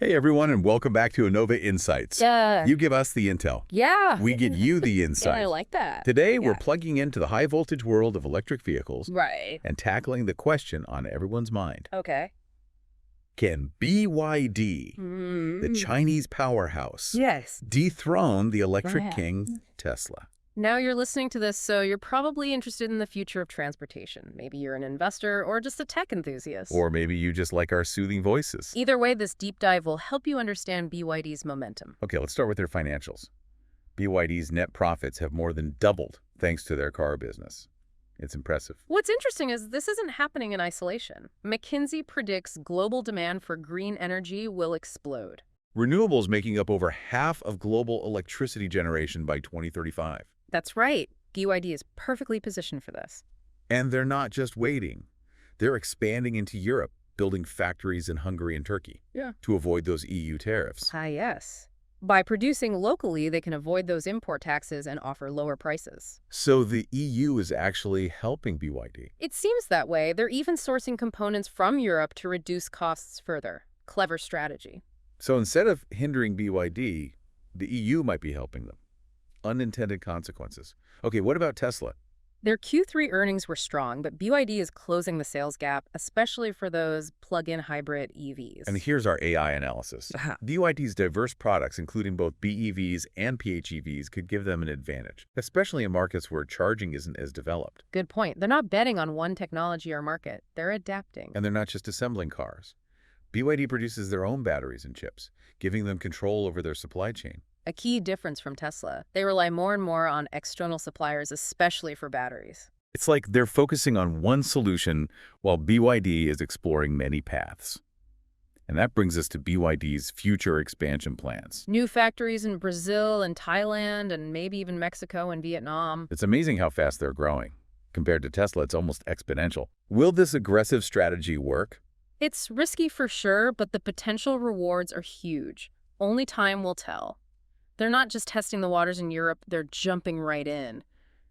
Hey everyone, and welcome back to Innova Insights. Yeah. You give us the intel. Yeah. We get you the Yeah, insight. I like that. Today, we're Yeah. plugging into the high-voltage world of electric vehicles Right. and tackling the question on everyone's mind. Okay. Can BYD, the Chinese powerhouse, Yes. dethrone the electric Yeah. king, Tesla? Now you're listening to this, so you're probably interested in the future of transportation. Maybe you're an investor or just a tech enthusiast. Or maybe you just like our soothing voices. Either way, this deep dive will help you understand BYD's momentum. Okay, let's start with their financials. BYD's net profits have more than doubled thanks to their car business. It's impressive. What's interesting is this isn't happening in isolation. McKinsey predicts global demand for green energy will explode. Renewables making up over half of global electricity generation by 2035. That's right. BYD is perfectly positioned for this. And they're not just waiting. They're expanding into Europe, building factories in Hungary and Turkey to avoid those EU tariffs. Ah, yes. By producing locally, they can avoid those import taxes and offer lower prices. So the EU is actually helping BYD. It seems that way. They're even sourcing components from Europe to reduce costs further. Clever strategy. So instead of hindering BYD, the EU might be helping them. Unintended consequences. Okay, what about Tesla? Their Q3 earnings were strong, but BYD is closing the sales gap, especially for those plug-in hybrid EVs. And here's our AI analysis. BYD's diverse products, including both BEVs and PHEVs, could give them an advantage, especially in markets where charging isn't as developed. Good point. They're not betting on one technology or market. They're adapting. And they're not just assembling cars. BYD produces their own batteries and chips, giving them control over their supply chain. A key difference from Tesla. They rely more and more on external suppliers, especially for batteries. It's like they're focusing on one solution while BYD is exploring many paths. And that brings us to BYD's future expansion plans. New factories in Brazil and Thailand and maybe even Mexico and Vietnam. It's amazing how fast they're growing. Compared to Tesla, it's almost exponential. Will this aggressive strategy work? It's risky for sure, but the potential rewards are huge. Only time will tell. They're not just testing the waters in Europe, they're jumping right in.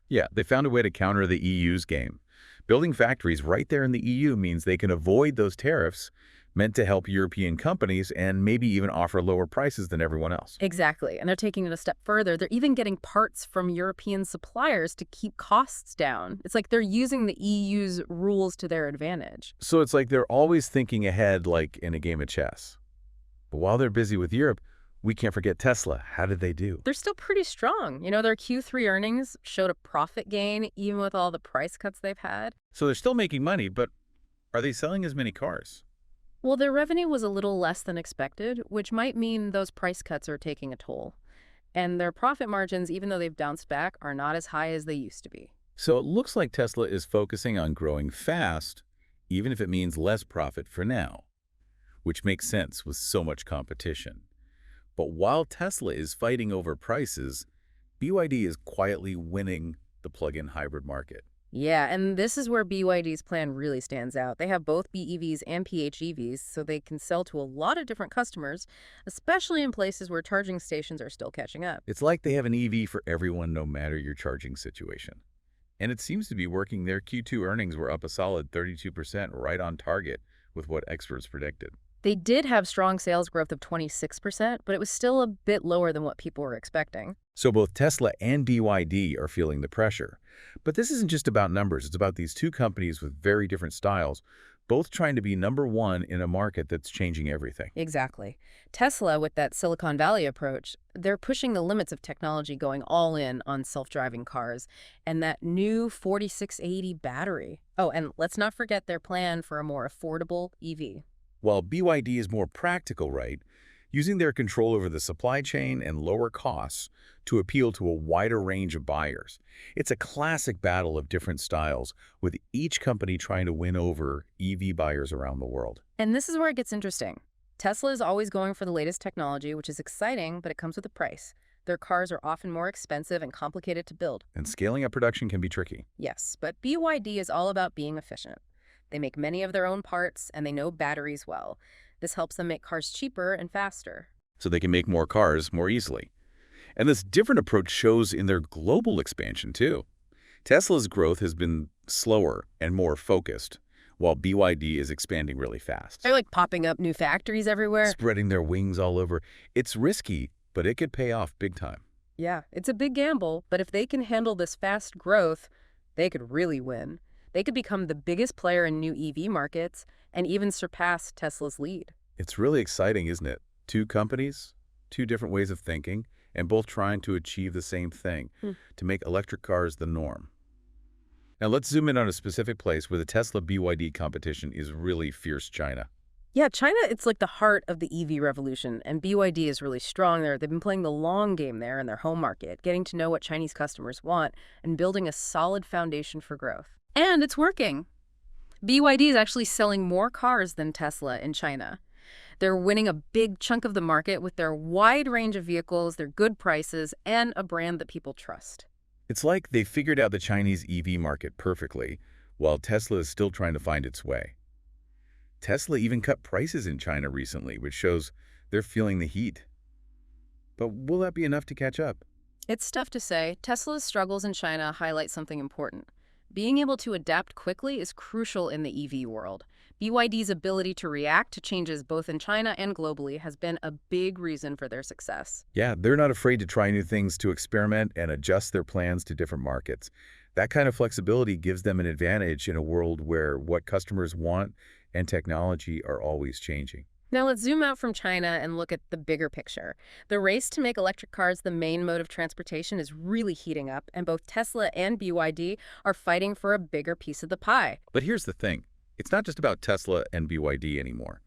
Yeah, they found a way to counter the EU's game. Building factories right there in the EU means they can avoid those tariffs meant to help European companies and maybe even offer lower prices than everyone else. Exactly, and they're taking it a step further. They're even getting parts from European suppliers to keep costs down. It's like they're using the EU's rules to their advantage. So it's like they're always thinking ahead like in a game of chess. But while they're busy with Europe, we can't forget Tesla. How did they do? They're still pretty strong. You know, their Q3 earnings showed a profit gain even with all the price cuts they've had. So they're still making money, but are they selling as many cars? Well, their revenue was a little less than expected, which might mean those price cuts are taking a toll. And their profit margins, even though they've bounced back, are not as high as they used to be. So it looks like Tesla is focusing on growing fast, even if it means less profit for now, which makes sense with so much competition. But while Tesla is fighting over prices, BYD is quietly winning the plug-in hybrid market. Yeah, and this is where BYD's plan really stands out. They have both BEVs and PHEVs, so they can sell to a lot of different customers, especially in places where charging stations are still catching up. It's like they have an EV for everyone, no matter your charging situation. And it seems to be working. Their Q2 earnings were up a solid 32%, right on target with what experts predicted. They did have strong sales growth of 26%, but it was still a bit lower than what people were expecting. So both Tesla and BYD are feeling the pressure. But this isn't just about numbers. It's about these two companies with very different styles, both trying to be number one in a market that's changing everything. Exactly. Tesla, with that Silicon Valley approach, they're pushing the limits of technology, going all in on self-driving cars and that new 4680 battery. Oh, and let's not forget their plan for a more affordable EV. While BYD is more practical, right, using their control over the supply chain and lower costs to appeal to a wider range of buyers. It's a classic battle of different styles, with each company trying to win over EV buyers around the world. And this is where it gets interesting. Tesla is always going for the latest technology, which is exciting, but it comes with a price. Their cars are often more expensive and complicated to build. And scaling up production can be tricky. Yes, but BYD is all about being efficient. They make many of their own parts, and they know batteries well. This helps them make cars cheaper and faster. So they can make more cars more easily. And this different approach shows in their global expansion, too. Tesla's growth has been slower and more focused, while BYD is expanding really fast, They're like popping up new factories everywhere. spreading their wings all over. It's risky, but it could pay off big time. Yeah, it's a big gamble, but if they can handle this fast growth, they could really win. They could become the biggest player in new EV markets and even surpass Tesla's lead. It's really exciting, isn't it? Two companies, two different ways of thinking, and both trying to achieve the same thing, to make electric cars the norm. Now let's zoom in on a specific place where the Tesla-BYD competition is really fierce: China. Yeah, China, it's like the heart of the EV revolution, and BYD is really strong there. They've been playing the long game there in their home market, getting to know what Chinese customers want and building a solid foundation for growth. And it's working. BYD is actually selling more cars than Tesla in China. They're winning a big chunk of the market with their wide range of vehicles, their good prices, and a brand that people trust. It's like they figured out the Chinese EV market perfectly, while Tesla is still trying to find its way. Tesla even cut prices in China recently, which shows they're feeling the heat. But will that be enough to catch up? It's tough to say. Tesla's struggles in China highlight something important. Being able to adapt quickly is crucial in the EV world. BYD's ability to react to changes both in China and globally has been a big reason for their success. Yeah, they're not afraid to try new things, to experiment and adjust their plans to different markets. That kind of flexibility gives them an advantage in a world where what customers want and technology are always changing. Now let's zoom out from China and look at the bigger picture. The race to make electric cars the main mode of transportation is really heating up, and both Tesla and BYD are fighting for a bigger piece of the pie. But here's the thing. It's not just about Tesla and BYD anymore.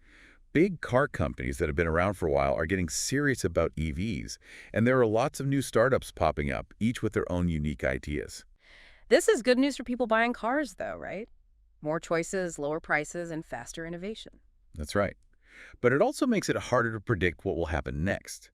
Big car companies that have been around for a while are getting serious about EVs, and there are lots of new startups popping up, each with their own unique ideas. This is good news for people buying cars, though, right? More choices, lower prices, and faster innovation. That's right. But it also makes it harder to predict what will happen next.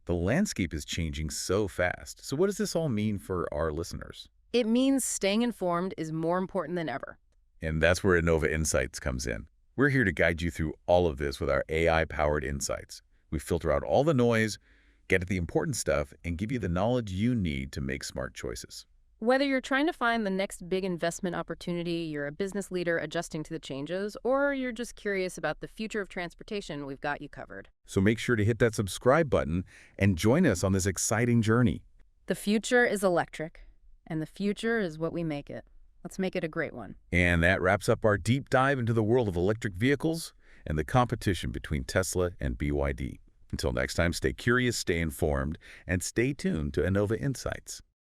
The landscape is changing so fast. So what does this all mean for our listeners? It means staying informed is more important than ever. And that's where Innova Insights comes in. We're here to guide you through all of this with our AI-powered insights. We filter out all the noise, get at the important stuff, and give you the knowledge you need to make smart choices. Whether you're trying to find the next big investment opportunity, you're a business leader adjusting to the changes, or you're just curious about the future of transportation, we've got you covered. So make sure to hit that subscribe button and join us on this exciting journey. The future is electric, and the future is what we make it. Let's make it a great one. And that wraps up our deep dive into the world of electric vehicles and the competition between Tesla and BYD. Until next time, stay curious, stay informed, and stay tuned to Innova Insights.